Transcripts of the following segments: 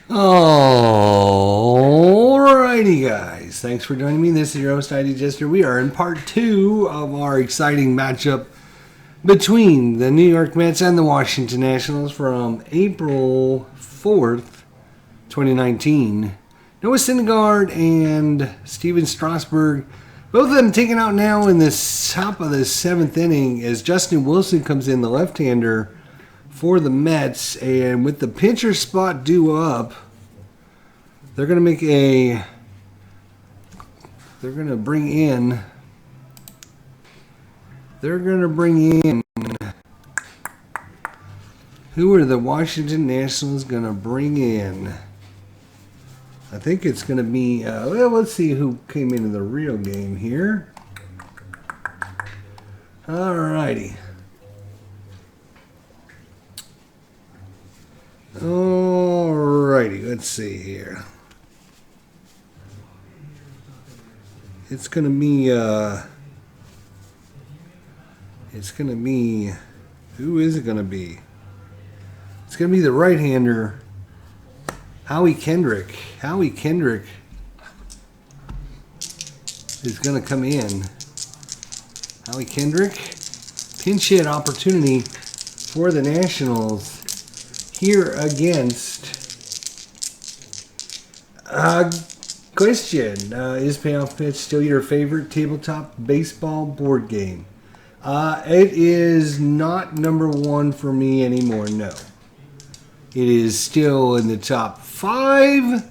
Alrighty, guys. Thanks for joining me. This is your host, ID Jester. We are in part 2 of our exciting matchup between the New York Mets and the Washington Nationals from April 4th, 2019. Noah Syndergaard and Steven Strasburg, both of them taken out now in the top of the 7th inning as Justin Wilson comes in, the left-hander for the Mets, and with the pitcher spot due up, they're going to bring in who are the Washington Nationals going to bring in? I think it's going to be, well, let's see who came into the real game here. Alrighty. Alrighty, let's see here. It's going to be, who is it going to be? It's going to be the right-hander, Howie Kendrick. Howie Kendrick is going to come in. Howie Kendrick, pinch hit opportunity for the Nationals here against question. Is Payoff Pitch still your favorite tabletop baseball board game? It is not number one for me anymore, no. It is still in the top 5,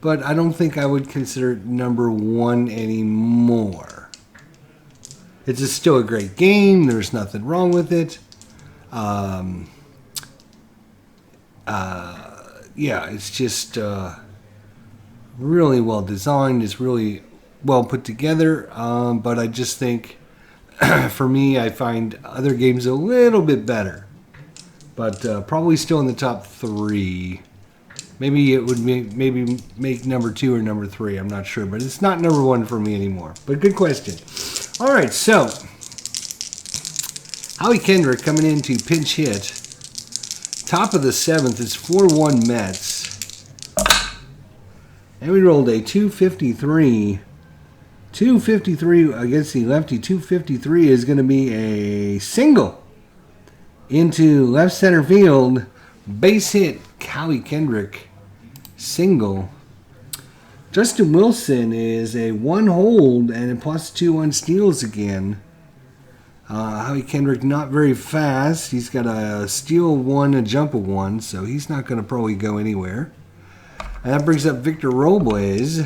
but I don't think I would consider it number one anymore. It's still a great game. There's nothing wrong with it. Yeah, it's just really well designed. It's really well put together. But I just think, for me, I find other games a little bit better. But probably still in the top 3. Maybe it would make number 2 or number 3. I'm not sure, but it's not number 1 for me anymore. But good question. All right, so Howie Kendrick coming in to pinch hit. Top of the 7th, it's 4-1 Mets. And we rolled a 253. 253 against the lefty. 253 is going to be a single into left center field. Base hit, Howie Kendrick. Single. Justin Wilson is a 1 hold and a +2 on steals again. Howie Kendrick not very fast. He's got a steal 1, a jump of 1, so he's not going to probably go anywhere. And that brings up Victor Robles.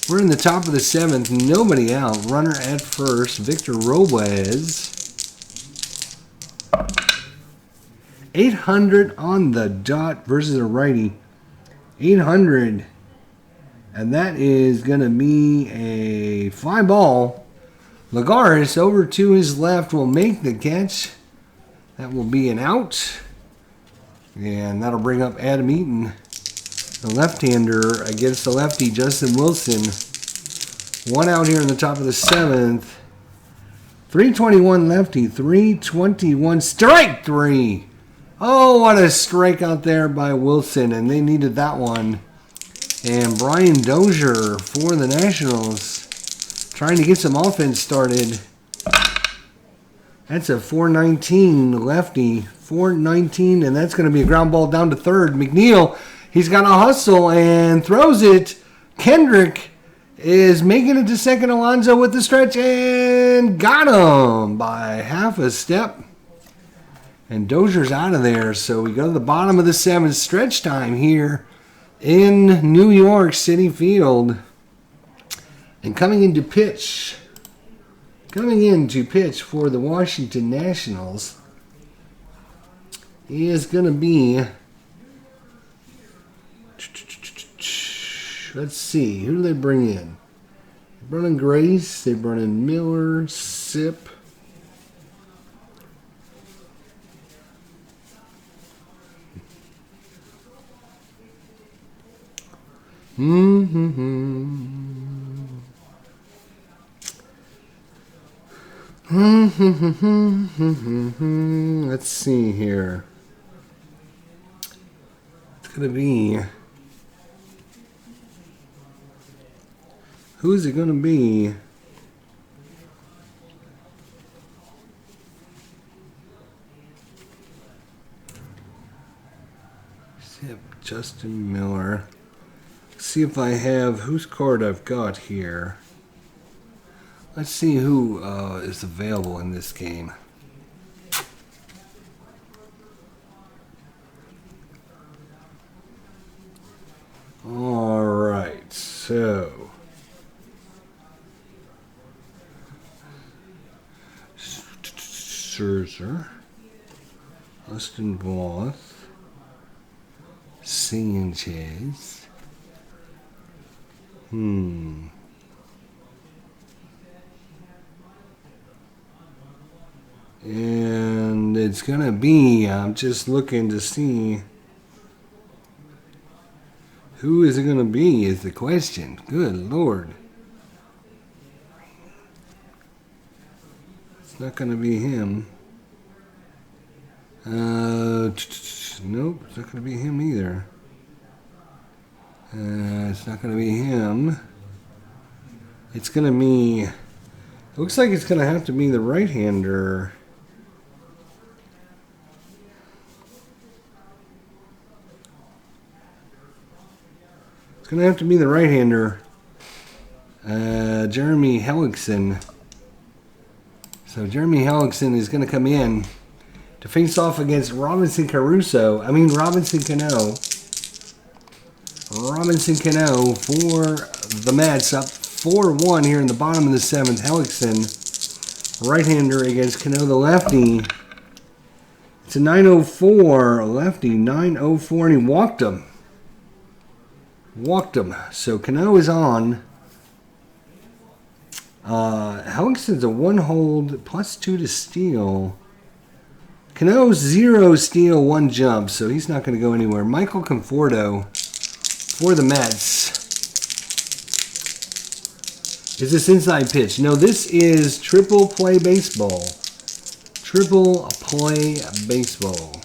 We're in the top of the 7th, nobody out. Runner at first, Victor Robles. 800 on the dot versus a righty. 800. And that is going to be a fly ball. Lagares over to his left will make the catch. That will be an out. And that'll bring up Adam Eaton, the left-hander, against the lefty Justin Wilson. 1 out here in the top of the 7th. 321 lefty, 321 strike 3. Oh, what a strikeout there by Wilson, and they needed that one. And Brian Dozier for the Nationals, trying to get some offense started. That's a 419 lefty, 419, and that's going to be a ground ball down to third. McNeil, he's got a hustle and throws it. Kendrick is making it to second. Alonso with the stretch and got him by half a step. And Dozier's out of there, so we go to the bottom of the 7th. Stretch time here in New York City Field. And coming in to pitch for the Washington Nationals is going to be, let's see, who do they bring in? They bring in Grace, they bring in Miller, Sip. Let's see here. going to be? Who is it going to be? Justin Miller. See if I have whose card I've got here. Let's see who is available in this game. All right, so Scherzer, Austin Voth, Sanchez. And it's going to be, I'm just looking to see who is it going to be is the question. Good Lord. It's not going to be him. Nope, it's not going to be him either. It's not going to be him. It's going to be... It looks like it's going to have to be the right-hander. It's going to have to be the right-hander. Jeremy Hellickson. So Jeremy Hellickson is going to come in to face off against Robinson Cano. Robinson Cano for the Mets, up 4-1 here in the bottom of the 7th. Hellickson, right-hander against Cano, the lefty. It's a 904, lefty, 904, and he walked him. So Cano is on. Hellickson's a 1-hold, +2 to steal. Cano's 0 steal, 1 jump, so he's not going to go anywhere. Michael Conforto for the Mets. Is this inside pitch? No, this is triple play baseball. Triple play baseball.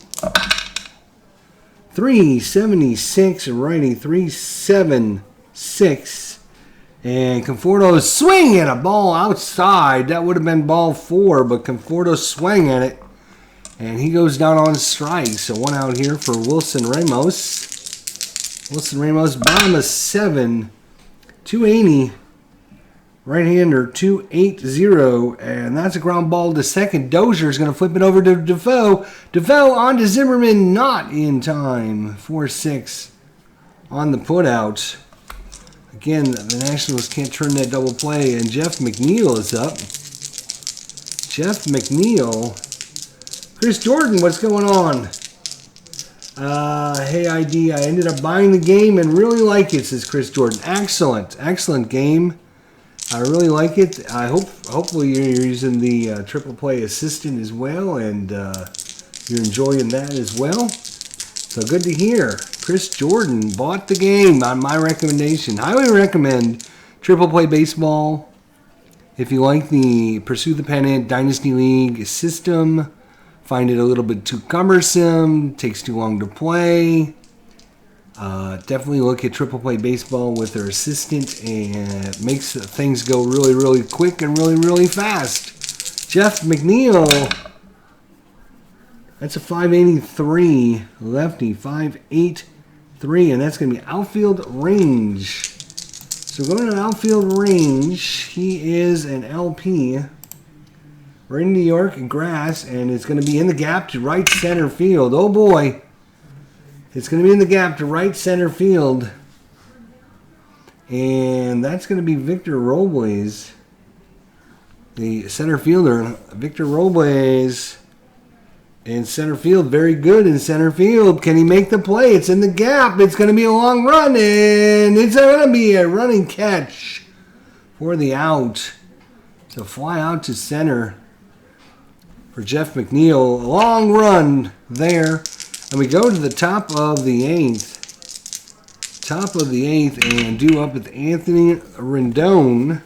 376, righty, 376. And Conforto swing at a ball outside. That would have been ball 4, but Conforto swung at it. And he goes down on strike. So 1 out here for Wilson Ramos. Wilson Ramos, bottom of 7. 280. Right-hander, 280. And that's a ground ball to second. Dozier's going to flip it over to Defoe. Defoe on to Zimmerman. Not in time. 4-6 on the putout. Again, the Nationals can't turn that double play. And Jeff McNeil is up. Jeff McNeil. Chris Jordan, what's going on? Hey, ID, I ended up buying the game and really like it, says Chris Jordan. Excellent game. I really like it. Hopefully you're using the triple play assistant as well, and you're enjoying that as well. So good to hear. Chris Jordan bought the game on my recommendation. Highly recommend triple play baseball. If you like the Pursue the Pennant Dynasty League system, find it a little bit too cumbersome, takes too long to play. Definitely look at Triple Play Baseball with their assistant, and it makes things go really, really quick and really, really fast. Jeff McNeil, that's a 583 lefty, 583, and that's going to be outfield range. So going to outfield range, he is an LP. We're in New York grass, and it's going to be in the gap to right center field. Oh boy. It's going to be in the gap to right center field. And that's going to be Victor Robles, the center fielder. Victor Robles in center field. Very good in center field. Can he make the play? It's in the gap. It's going to be a long run, and it's going to be a running catch for the out. So fly out to center for Jeff McNeil. A long run there. And we go to the top of the 8th. Top of the 8th, and due up with Anthony Rendon.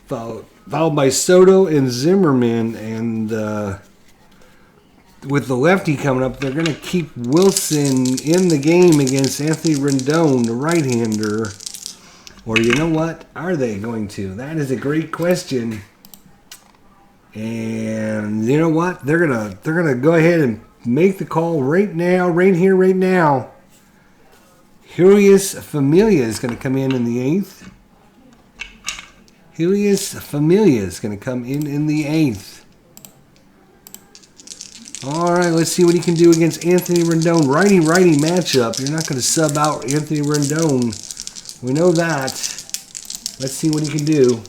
Followed by Soto and Zimmerman. And with the lefty coming up, they're going to keep Wilson in the game against Anthony Rendon, the right-hander. Or you know what? Are they going to? That is a great question. And you know what? They're gonna go ahead and make the call right now, right here, right now. Julius Familia is going to come in the 8th. Julius Familia is going to come in the 8th. All right, let's see what he can do against Anthony Rendon. Righty-righty matchup. You're not going to sub out Anthony Rendon. We know that. Let's see what he can do.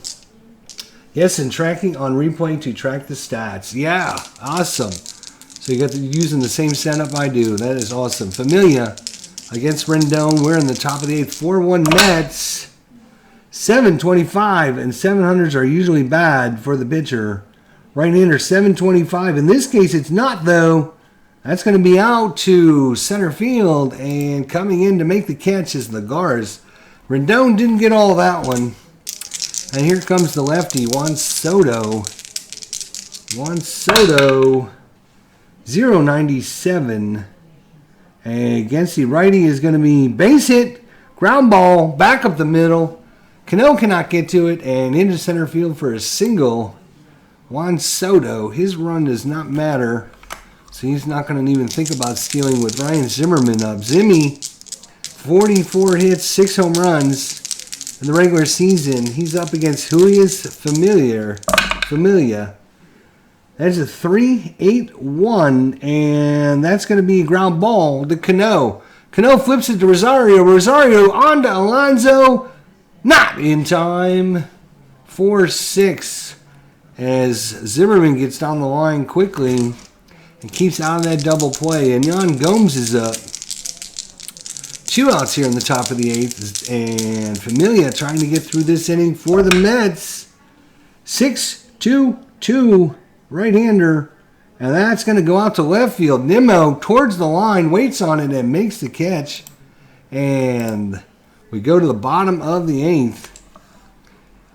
Yes, and tracking on replay to track the stats. Yeah, awesome. So you got using the same setup I do. That is awesome. Familia against Rendon. We're in the top of the 8th. 4-1 Mets. 725 and 700s are usually bad for the pitcher. Right-hander 725. In this case, it's not, though. That's going to be out to center field, and coming in to make the catch is Lagares. Rendon didn't get all that one. And here comes the lefty, Juan Soto. Juan Soto, 097. And against the righty is going to be base hit, ground ball, back up the middle. Cano cannot get to it, and into center field for a single. Juan Soto, his run does not matter, so he's not going to even think about stealing with Ryan Zimmerman up. Zimmy, 44 hits, 6 home runs in the regular season. He's up against Julius Familia. That's a 3-8-1, and that's going to be a ground ball to Cano. Cano flips it to Rosario. Rosario on to Alonso. Not in time. 4-6. As Zimmerman gets down the line quickly and keeps out of that double play. And Yan Gomes is up. 2 outs here in the top of the 8th. And Familia trying to get through this inning for the Mets. 6-2-2 right-hander. And that's going to go out to left field. Nimmo towards the line, waits on it, and makes the catch. And we go to the bottom of the 8th.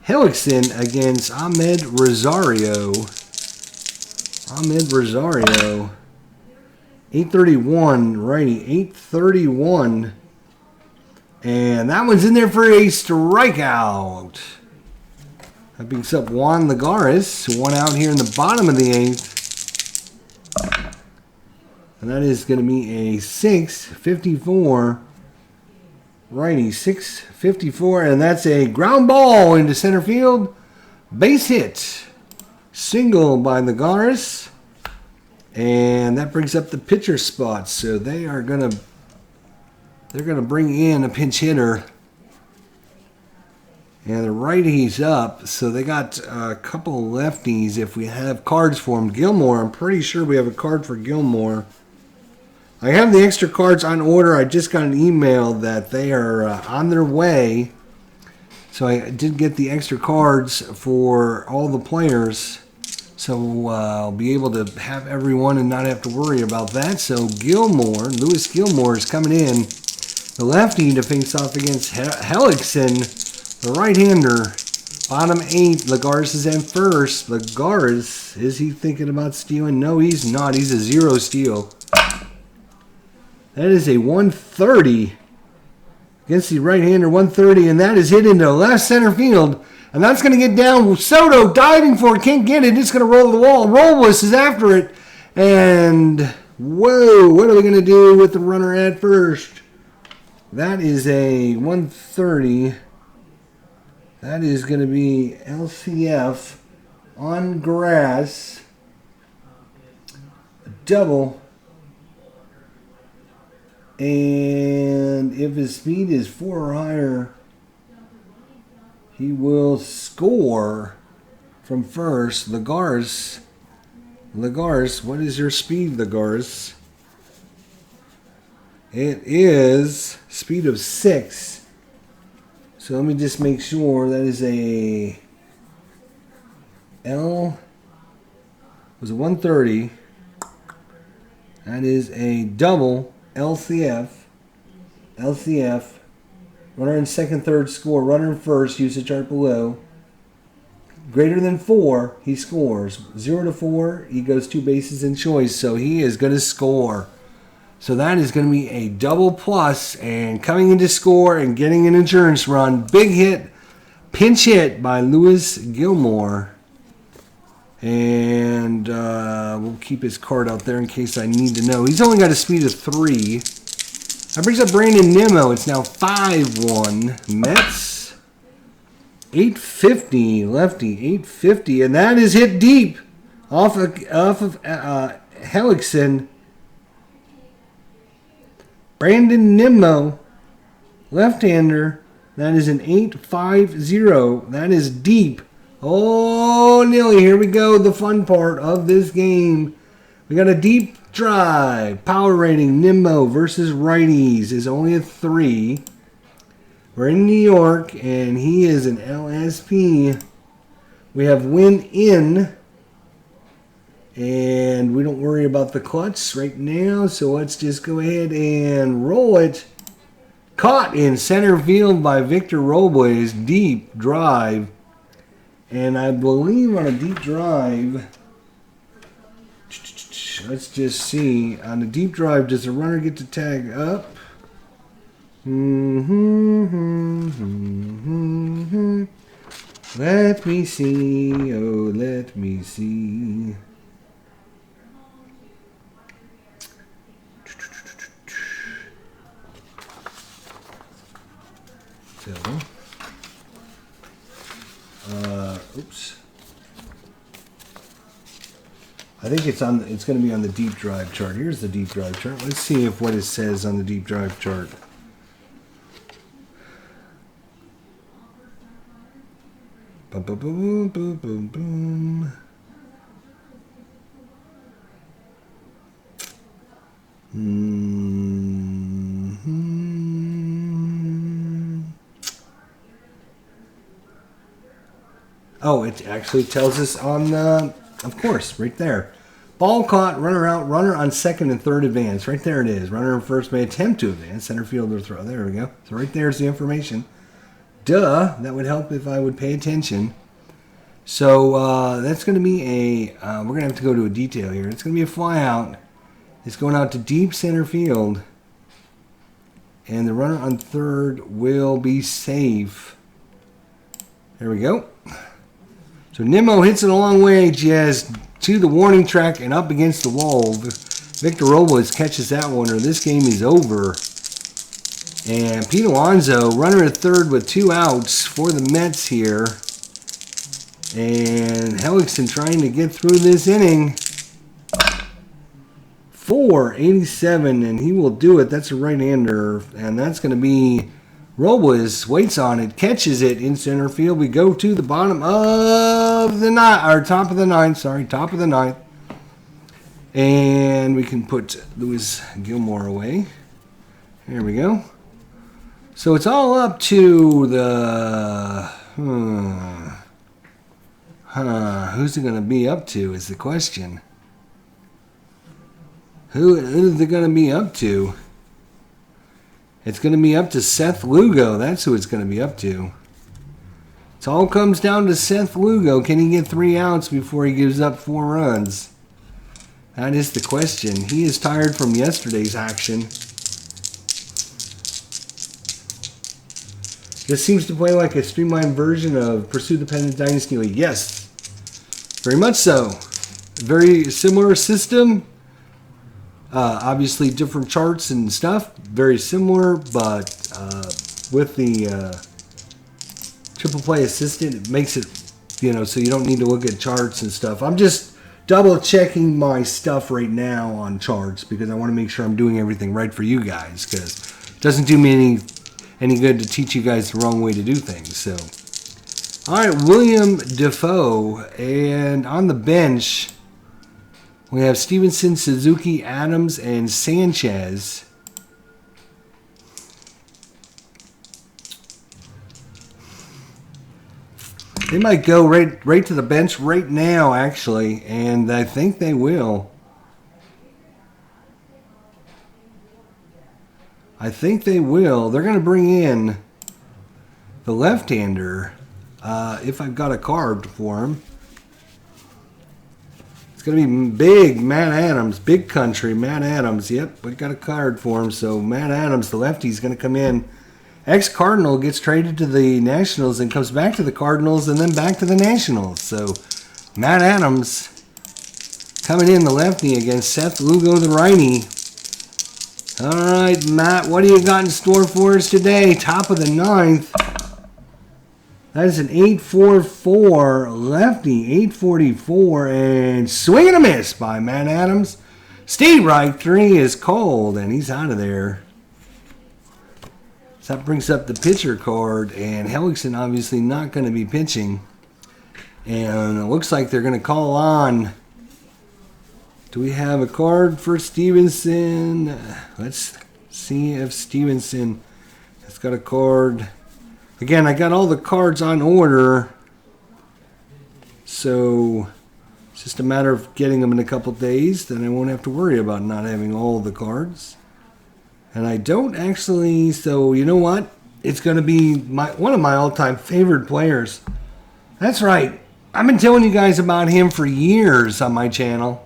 Hellickson against Ahmed Rosario. 831, righty, 831. And that one's in there for a strikeout. That brings up Juan Lagares. 1 out here in the bottom of the 8th. And that is going to be a 654. Righty, 654, and that's a ground ball into center field. Base hit. Single by Lagares. And that brings up the pitcher spots. So they're gonna bring in a pinch hitter. And the righty's up. So they got a couple lefties if we have cards for them. Gilmore, I'm pretty sure we have a card for Gilmore. I have the extra cards on order. I just got an email that they are on their way. So I did get the extra cards for all the players. So I'll be able to have everyone and not have to worry about that. So Lewis Gilmore is coming in. The lefty to face off against Hellickson, the right-hander. Bottom 8, Lagares is in first. Lagares, is he thinking about stealing? No, he's not. He's a 0 steal. That is a 130 against the right-hander, 130, and that is hit into left center field. And that's going to get down. Soto diving for it, can't get it. It's going to roll the wall. Robles is after it. And, whoa, what are we going to do with the runner at first? That is a 130. That is going to be LCF on grass. A double. And if his speed is 4 or higher, he will score from first. Lagares, what is your speed, Lagares? It is speed of 6. So let me just make sure that is a L. Was a 130. That is a double. LCF, runner in second, third score, runner in first, use the chart below. Greater than 4, he scores. 0 to 4, he goes 2 bases in choice. So he is going to score. So that is going to be a double plus. And coming in to score and getting an insurance run. Big hit, pinch hit by Lewis Gilmore. And we'll keep his card out there in case I need to know. He's only got a speed of 3. That brings up Brandon Nimmo. It's now 5-1 Mets. 850, lefty, 850, and that is hit deep off of Hellickson. Brandon Nimmo, left-hander, that is an 850. That is deep. Oh, Nilly, here we go, the fun part of this game. We got a deep drive. Power rating, Nimmo versus righties is only a 3. We're in New York, and he is an LSP. We have win in, and we don't worry about the clutch right now, so let's just go ahead and roll it. Caught in center field by Victor Robles, deep drive. And I believe on a deep drive, let's just see. On a deep drive, does the runner get to tag up? Let me see, oh, let me see. So, oops. I think it's going to be on the deep drive chart. Here's the deep drive chart. Let's see if what it says on the deep drive chart. Boom, boom, boom, boom, boom, boom. Oh, it actually tells us on the, of course, right there. Ball caught, runner out, runner on second and third advance. Right there it is. Runner on first may attempt to advance. Center fielder throw. There we go. So right there's the information. Duh, that would help if I would pay attention. So that's going to be a, we're going to have to go to a detail here. It's going to be a fly out. It's going out to deep center field. And the runner on third will be safe. There we go. So Nimmo hits it a long way, just to the warning track and up against the wall. Victor Robles catches that one, or this game is over. And Pete Alonso, runner at third with 2 outs for the Mets here. And Hellickson trying to get through this inning. 487, and he will do it. That's a right-hander, and that's going to be Robles. Waits on it, catches it in center field. We go to the bottom of the ninth, or top of the ninth. Sorry, top of the ninth. And we can put Lewis Gilmore away. There we go. So it's all up to the... who's it going to be up to is the question. Who is it going to be up to? It's going to be up to Seth Lugo. That's who it's going to be up to. It all comes down to Seth Lugo. Can he get 3 outs before he gives up 4 runs? That is the question. He is tired from yesterday's action. This seems to play like a streamlined version of Pursue the Pendant Dynasty League. Yes, very much so. Very similar system. Obviously different charts and stuff. Very similar, but with the triple play assistant, it makes it, so you don't need to look at charts and stuff. I'm just double checking my stuff right now on charts because I want to make sure I'm doing everything right for you guys, because it doesn't do me any good to teach you guys the wrong way to do things. So, all right, William Defoe, and on the bench we have Stevenson, Suzuki, Adams, and Sanchez. They might go right to the bench right now, actually, and I think they will. I think they will. They're going to bring in the left-hander, if I've got a card for him. It's going to be big Matt Adams, big country, Matt Adams. Yep, we got a card for him. So Matt Adams, the lefty, is going to come in. Ex-Cardinal gets traded to the Nationals and comes back to the Cardinals and then back to the Nationals. So Matt Adams coming in, the lefty, against Seth Lugo, the righty. All right, Matt, what do you got in store for us today? Top of the ninth. That is an 844 lefty, 844, and swing and a miss by Matt Adams. Steve Reich, 3 is cold, and he's out of there. So that brings up the pitcher card, and Hellickson obviously not going to be pitching. And it looks like they're going to call on. Do we have a card for Stevenson? Let's see if Stevenson has got a card. Again, I got all the cards on order. So it's just a matter of getting them in a couple days. Then I won't have to worry about not having all the cards. And I don't actually, so you know what? It's going to be one of my all-time favorite players. That's right. I've been telling you guys about him for years on my channel.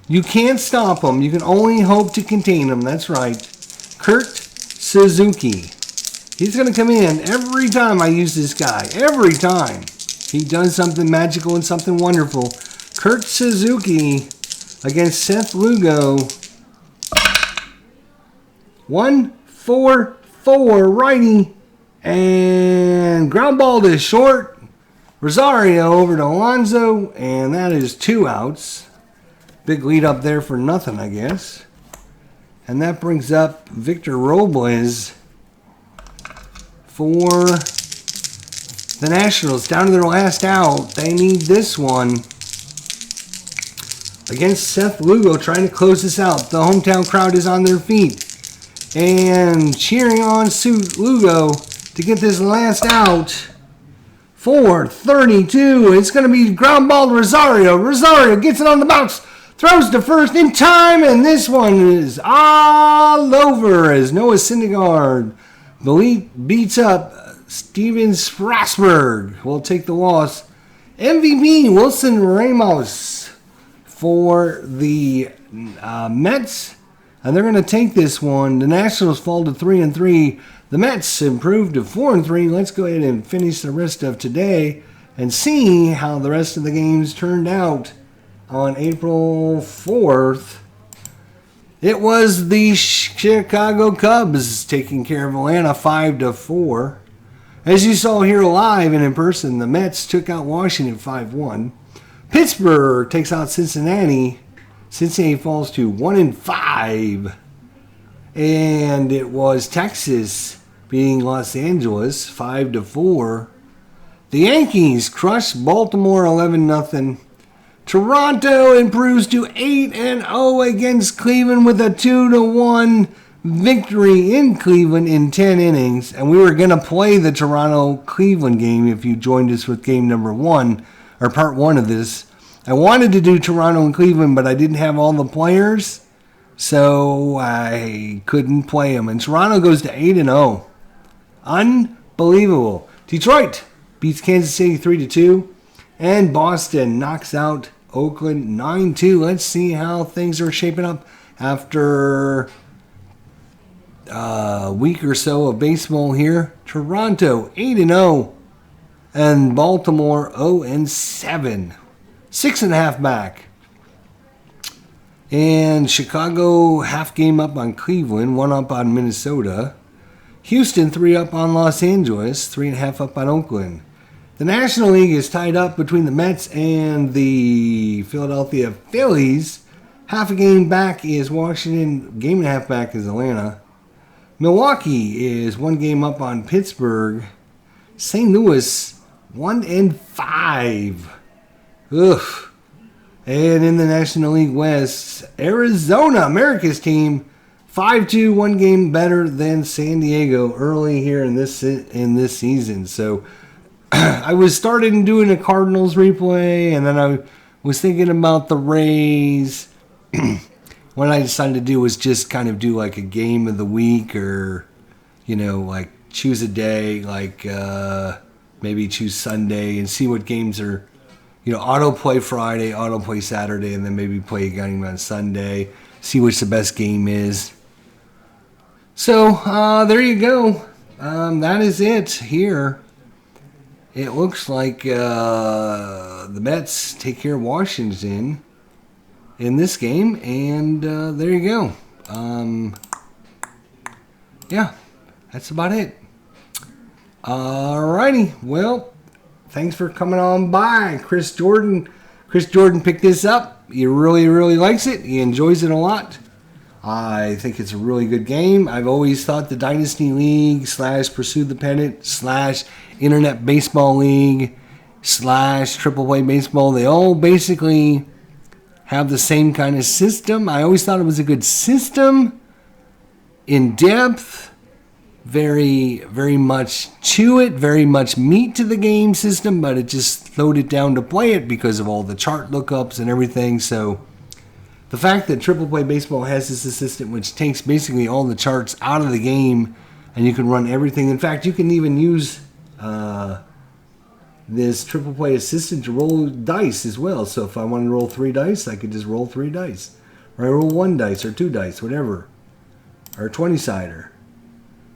You can't stop him. You can only hope to contain him. That's right. Kurt Suzuki. He's going to come in every time I use this guy. Every time. He does something magical and something wonderful. Kurt Suzuki against Seth Lugo. 1-4-4 righty. And ground ball to short. Rosario over to Alonso. And that is 2 outs. Big lead up there for nothing, I guess. And that brings up Victor Robles for the Nationals. Down to their last out. They need this one against Seth Lugo, trying to close this out. The hometown crowd is on their feet and cheering on Lugo to get this last out. 4-32. It's going to be ground ball to Rosario. Rosario gets it on the bounce. Throws to first in time, and this one is all over as Noah Syndergaard beats up Steven Strasburg. Will take the loss. MVP Wilson Ramos for the Mets, and they're going to take this one. The Nationals fall to 3-3. The Mets improve to 4-3. Let's go ahead and finish the rest of today and see how the rest of the games turned out. On April 4th, it was the Chicago Cubs taking care of Atlanta 5-4. As you saw here live and in person, the Mets took out Washington 5-1. Pittsburgh takes out Cincinnati. Cincinnati falls to 1-5. And it was Texas beating Los Angeles 5-4. The Yankees crushed Baltimore 11-0. Toronto improves to 8-0 against Cleveland with a 2-1 victory in Cleveland in 10 innings. And we were going to play the Toronto-Cleveland game if you joined us with game number 1, or part 1 of this. I wanted to do Toronto and Cleveland, but I didn't have all the players, so I couldn't play them. And Toronto goes to 8-0. Unbelievable. Detroit beats Kansas City 3-2. And Boston knocks out Oakland 9-2. Let's see how things are shaping up after a week or so of baseball here. Toronto 8-0 and Baltimore 0-7. 6.5 back. And Chicago half game up on Cleveland, 1 up on Minnesota. Houston 3 up on Los Angeles, 3.5 up on Oakland. The National League is tied up between the Mets and the Philadelphia Phillies. Half a game back is Washington. Game and a half back is Atlanta. Milwaukee is 1 game up on Pittsburgh. St. Louis 1-5. Ugh. And in the National League West, Arizona, America's team, 5-2, 1 game better than San Diego early here in this season. So I was starting doing a Cardinals replay, and then I was thinking about the Rays. What I decided to do was just kind of do like a game of the week, or, like choose a day, like maybe choose Sunday and see what games are, autoplay Friday, autoplay Saturday, and then maybe play a game on Sunday, see which the best game is. So, there you go. That is it here. It looks like the Mets take care of Washington in this game, and there you go. Yeah, that's about it. Alrighty, well, thanks for coming on by. Chris Jordan picked this up. He really, really likes it. He enjoys it a lot. I think it's a really good game. I've always thought the Dynasty League / Pursue the Pennant / Internet Baseball League / Triple Play Baseball, they all basically have the same kind of system. I always thought it was a good system. In depth, very, very much to it, very much meat to the game system, but it just slowed it down to play it because of all the chart lookups and everything. So the fact that Triple Play Baseball has this assistant which takes basically all the charts out of the game and you can run everything. In fact, you can even use this Triple Play assistant to roll dice as well. So if I want to roll 3 dice, I could just roll 3 dice. Or I roll 1 dice or 2 dice, whatever. Or a 20-sider.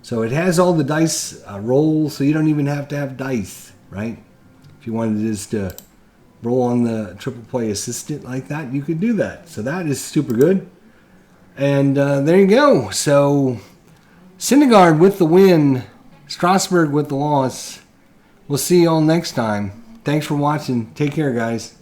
So it has all the dice rolls, so you don't even have to have dice, right? If you wanted just to roll on the Triple Play assistant like that, you could do that. So that is super good. And there you go. So Syndergaard with the win, Strasburg with the loss. We'll see you all next time. Thanks for watching. Take care, guys.